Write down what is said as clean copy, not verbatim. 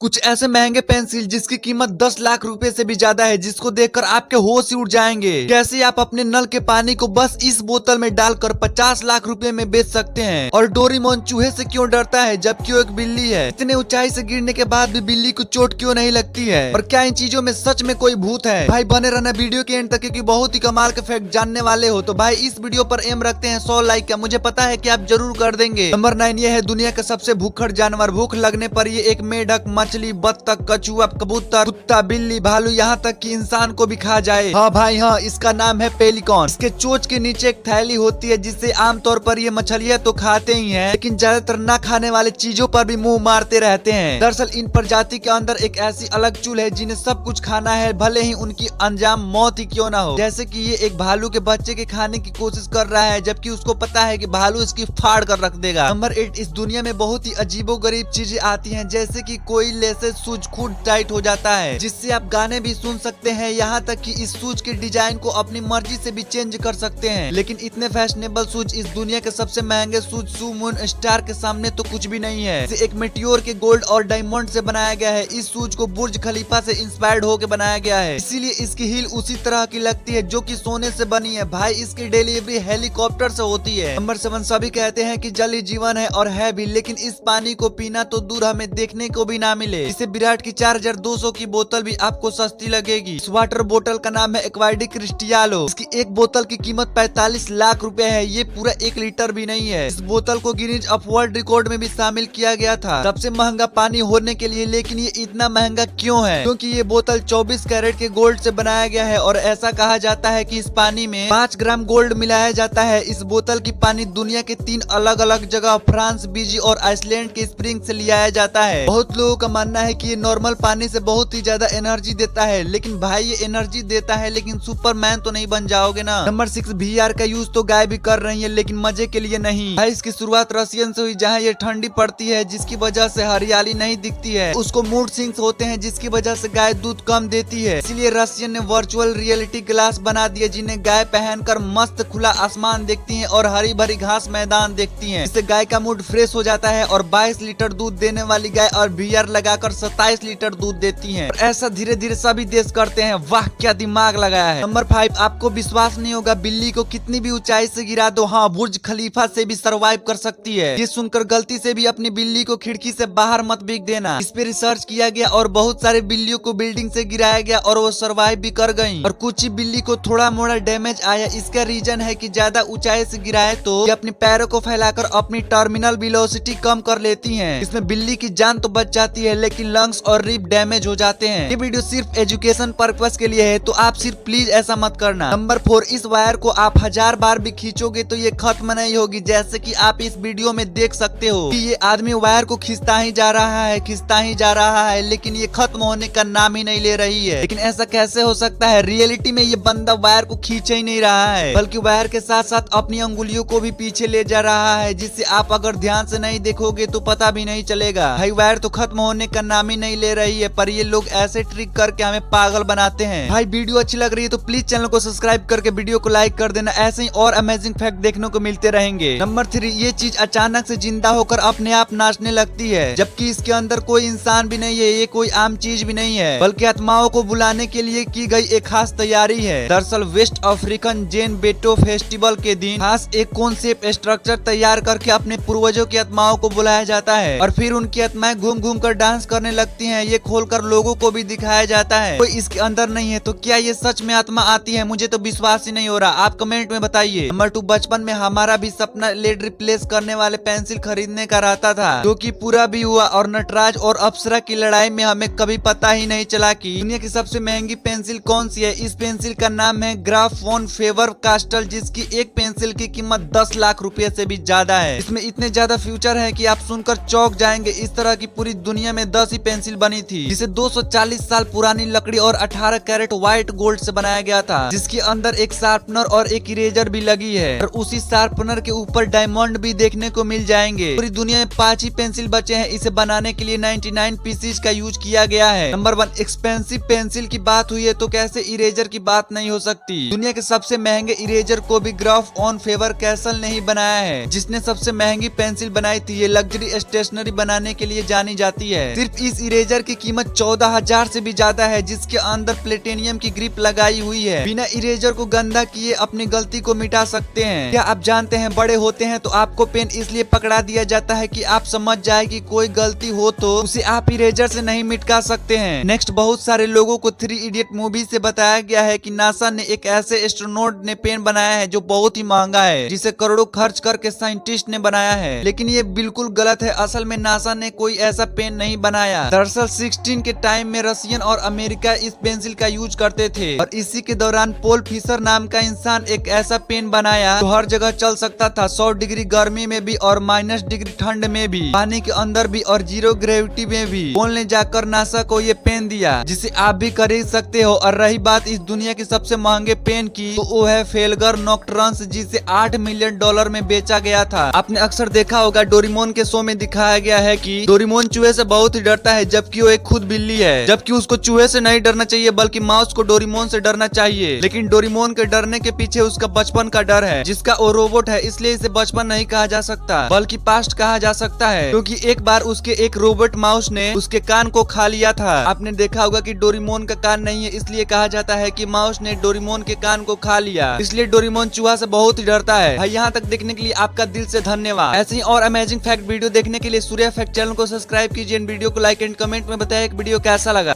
कुछ ऐसे महंगे पेंसिल जिसकी कीमत 10 लाख रुपए से भी ज्यादा है, जिसको देखकर आपके होश ही उड़ जाएंगे। कैसे आप अपने नल के पानी को बस इस बोतल में डालकर 50 लाख रुपए में बेच सकते हैं। और डोरेमोन चूहे से क्यों डरता है जबकि वो एक बिल्ली है। इतने ऊंचाई से गिरने के बाद भी बिल्ली को चोट क्यों नहीं लगती है। और क्या इन चीजों में सच में कोई भूत है। भाई बने रहना वीडियो के एंड तक, क्योंकि बहुत ही कमाल के फैक्ट जानने वाले हो। तो भाई इस वीडियो पर एम रखते हैं 100 लाइक का। मुझे पता है कि आप जरूर कर देंगे। नंबर 9 ये है दुनिया का सबसे भूखड़ जानवर। भूख लगने पर ये एक मेढक, मछली, बत्तख, कछुआ, कबूतर, कुत्ता, बिल्ली, भालू, यहाँ तक कि इंसान को भी खा जाए। हाँ भाई हाँ, इसका नाम है पेलिकॉन। इसके चोंच के नीचे एक थैली होती है जिससे आमतौर पर ये मछलियाँ तो खाते ही हैं, लेकिन ज्यादातर ना खाने वाले चीजों पर भी मुंह मारते रहते हैं। दरअसल इन प्रजाति के अंदर एक ऐसी अलग चूल है जिन्हें सब कुछ खाना है, भले ही उनकी अंजाम मौत ही क्यों ना हो। जैसे कि ये एक भालू के बच्चे के खाने की कोशिश कर रहा है, जबकि उसको पता है कि भालू इसकी फाड़ कर रख देगा। नंबर 8 इस दुनिया में बहुत ही अजीबो गरीब चीजें आती हैं, जैसे कि कोई लेसे सूज खुद टाइट हो जाता है, जिससे आप गाने भी सुन सकते हैं। यहाँ तक कि इस सूज के डिजाइन को अपनी मर्जी से भी चेंज कर सकते हैं। लेकिन इतने फैशनेबल सूज इस दुनिया के सबसे महंगे सूज शू मून स्टार के सामने तो कुछ भी नहीं है। इसे एक मेटियोर के गोल्ड और डायमंड से बनाया गया है। इस सूज को बुर्ज खलीफा से इंस्पायर्ड होकर बनाया गया है, इसीलिए इसकी हील उसी तरह की लगती है जो कि सोने से बनी है। भाई इसकी डिलीवरी हेलीकॉप्टर से होती है। नंबर 7 सभी कहते हैं कि जल ही जीवन है और है भी, लेकिन इस पानी को पीना तो दूर हमें देखने को भी ना मिले। इसे विराट की 4200 की बोतल भी आपको सस्ती लगेगी। इस वाटर बोतल का नाम है एक्वाइडी क्रिस्टियालो। इसकी एक बोतल की कीमत 45 लाख रुपए है। ये पूरा 1 लीटर भी नहीं है। इस बोतल को गिनीज ऑफ वर्ल्ड रिकॉर्ड में भी शामिल किया गया था सबसे महंगा पानी होने के लिए। लेकिन ये इतना महंगा क्यों है? क्योंकि ये बोतल 24 कैरेट के गोल्ड से बनाया गया है और ऐसा कहा जाता है कि इस पानी में 5 ग्राम गोल्ड मिलाया जाता है। इस बोतल की पानी दुनिया के 3 अलग अलग जगह फ्रांस, बीजी और आइसलैंड के स्प्रिंग से लिया जाता है। बहुत लोगों का मानना है कि ये नॉर्मल पानी से बहुत ही ज्यादा एनर्जी देता है। लेकिन भाई ये एनर्जी देता है, लेकिन सुपरमैन तो नहीं बन जाओगे ना। नंबर 6 VR का यूज तो गाय भी कर रही है, लेकिन मजे के लिए नहीं। भाई इसकी शुरुआत रशियन से हुई, जहाँ ये ठंडी पड़ती है जिसकी वजह से हरियाली नहीं दिखती है। उसको मूड स्विंग्स होते हैं जिसकी वजह से गाय दूध कम देती है। इसलिए रशियन ने वर्चुअल रियलिटी ग्लास बना दिए जिन्हें गाय पहनकर मस्त खुला आसमान देखती है और हरी भरी घास मैदान देखती है। इससे गाय का मूड फ्रेश हो जाता है और 22 लीटर दूध देने वाली गाय और VR लगाकर 27 लीटर दूध देती है। और ऐसा धीरे धीरे सभी देश करते हैं। वाह क्या दिमाग लगाया है। नंबर 5 आपको विश्वास नहीं होगा, बिल्ली को कितनी भी ऊंचाई से गिरा दो, हाँ बुर्ज खलीफा से भी सरवाइव कर सकती है। ये सुनकर गलती से भी अपनी बिल्ली को खिड़की से बाहर मत फेंक देना। इस पे रिसर्च किया गया और बहुत सारे बिल्लियों को बिल्डिंग से गिराया गया और वो सरवाइव भी कर गयी। और कुछ ही बिल्ली को थोड़ा मोड़ा डैमेज आया। इसका रीजन है कि ज्यादा ऊंचाई से गिराए तो ये अपने पैरों को फैलाकर अपनी टर्मिनल वेलोसिटी कम कर लेती है। इसमें बिल्ली की जान तो बच जाती है, लेकिन लंग्स और रिब डैमेज हो जाते हैं। ये वीडियो सिर्फ एजुकेशन पर्पस के लिए है, तो आप सिर्फ प्लीज ऐसा मत करना। नंबर 4 इस वायर को आप 1000 बार भी खींचोगे तो ये खत्म नहीं होगी। जैसे कि आप इस वीडियो में देख सकते हो कि ये आदमी वायर को खींचता ही जा रहा है, खींचता ही जा रहा है, लेकिन ये खत्म होने का नाम ही नहीं ले रही है। लेकिन ऐसा कैसे हो सकता है? रियलिटी में ये बंदा वायर को खींच ही नहीं रहा है, बल्कि वायर के साथ साथ अपनी अंगुलियों को भी पीछे ले जा रहा है, जिससे आप अगर ध्यान से नहीं देखोगे तो पता भी नहीं चलेगा। भाई वायर तो खत्म होने का नाम ही नहीं ले रही है, पर ये लोग ऐसे ट्रिक करके हमें पागल बनाते हैं। भाई वीडियो अच्छी लग रही है तो प्लीज चैनल को सब्सक्राइब करके वीडियो को लाइक कर देना। ऐसे ही और अमेजिंग फैक्ट देखने को मिलते रहेंगे। नंबर 3 ये चीज अचानक से जिंदा होकर अपने आप नाचने लगती है, जबकि इसके अंदर कोई इंसान भी नहीं है। ये कोई आम चीज भी नहीं है, बल्कि आत्माओं को बुलाने के लिए की गई एक खास तैयारी है। दरअसल वेस्ट अफ्रीकन जेन बेटो फेस्टिवल के दिन खास एक कॉन्सेप्ट स्ट्रक्चर तैयार करके अपने पूर्वजों की आत्माओं को बुलाया जाता है और फिर उनकी आत्माएं घूम घूम कर डांस करने लगती हैं। ये खोलकर लोगों को भी दिखाया जाता है। कोई इसके अंदर नहीं है, तो क्या ये सच में आत्मा आती है? मुझे तो विश्वास ही नहीं हो रहा। आप कमेंट में बताइए। नंबर 2 बचपन में हमारा भी सपना लेड रिप्लेस करने वाले पेंसिल खरीदने का रहता था, जो कि पूरा भी हुआ। और नटराज और अप्सरा की लड़ाई में हमें कभी पता ही नहीं चला कि दुनिया की सबसे महंगी पेंसिल कौन सी है। इस पेंसिल का नाम है ग्राफ वन फेवर कास्टल, जिसकी एक पेंसिल की कीमत 10 लाख रुपए से भी ज्यादा है। इसमें इतने ज्यादा फ्यूचर है कि आप सुनकर चौंक जाएंगे। इस तरह की पूरी दुनिया में 10 ही पेंसिल बनी थी, जिसे 240 साल पुरानी लकड़ी और 18 कैरेट व्हाइट गोल्ड से बनाया गया था, जिसके अंदर एक शार्पनर और एक इरेजर भी लगी है। और उसी शार्पनर के ऊपर डायमंड भी देखने को मिल जाएंगे। पूरी दुनिया में 5 ही पेंसिल बचे हैं। इसे बनाने के लिए 99 पीसीज का यूज किया गया है। नंबर 1 एक्सपेंसिव पेंसिल की बात हुई है तो कैसे इरेजर की बात नहीं हो सकती। दुनिया के सबसे महंगे इरेजर को भी ग्राफ ऑन फेवर कैसल ने ही बनाया है, जिसने सबसे महंगी पेंसिल बनाई थी। ये लग्जरी स्टेशनरी बनाने के लिए जानी जाती है। सिर्फ इस इरेजर की कीमत 14,000 से भी ज्यादा है, जिसके अंदर प्लेटिनियम की ग्रिप लगाई हुई है। बिना इरेजर को गंदा किए अपनी गलती को मिटा सकते हैं। क्या आप जानते हैं बड़े होते हैं तो आपको पेन इसलिए पकड़ा दिया जाता है कि आप समझ जाए कि कोई गलती हो तो उसे आप इरेजर से नहीं मिटा सकते हैं। नेक्स्ट, बहुत सारे लोगों को 3 इडियट मूवी से बताया गया है कि नासा ने एक ऐसे एस्ट्रोनॉट ने पेन बनाया है जो बहुत ही महंगा है, जिसे करोड़ों खर्च करके साइंटिस्ट ने बनाया है। लेकिन ये बिल्कुल गलत है। असल में नासा ने कोई ऐसा पेन नहीं बनाया। दरअसल 16 के टाइम में रशियन और अमेरिका इस पेंसिल का यूज करते थे और इसी के दौरान पोल फिशर नाम का इंसान एक ऐसा पेन बनाया जो हर जगह चल सकता था, 100 डिग्री गर्मी में भी और -डिग्री ठंड में भी, पानी के अंदर भी और 0 ग्रेविटी में भी। पोल ने जाकर नासा को ये पेन दिया जिसे आप भी खरीद सकते हो। और रही बात इस दुनिया के सबसे महंगे पेन की, तो वो है फेल्गर नॉक्ट्रंस, जिसे $8 मिलियन में बेचा गया था। आपने अक्सर देखा होगा डोरेमोन के शो में दिखाया गया है कि डोरेमोन चूहे से बहुत ही डरता है, जबकि वो एक खुद बिल्ली है। जबकि उसको चूहे से नहीं डरना चाहिए बल्कि माउस को डोरेमोन से डरना चाहिए। लेकिन डोरेमोन के डरने के पीछे उसका बचपन का डर है, जिसका वो रोबोट है, इसलिए इसे बचपन नहीं कहा जा सकता बल्कि पास्ट कहा जा सकता है, क्योंकि एक बार उसके एक रोबोट माउस ने उसके कान को खा लिया था। आपने देखा होगा कि डोरेमोन का कान नहीं है, इसलिए कहा जाता है कि माउस ने डोरेमोन के कान को खा लिया, इसलिए डोरेमोन चूहा से बहुत ही डरता है। भाई यहाँ तक देखने के लिए आपका दिल से धन्यवाद। ऐसे ही और अमेजिंग फैक्ट वीडियो देखने के लिए सूर्या फैक्ट चैनल को सब्सक्राइब कीजिए। वीडियो को लाइक एंड कमेंट में बताइए वीडियो कैसा लगा।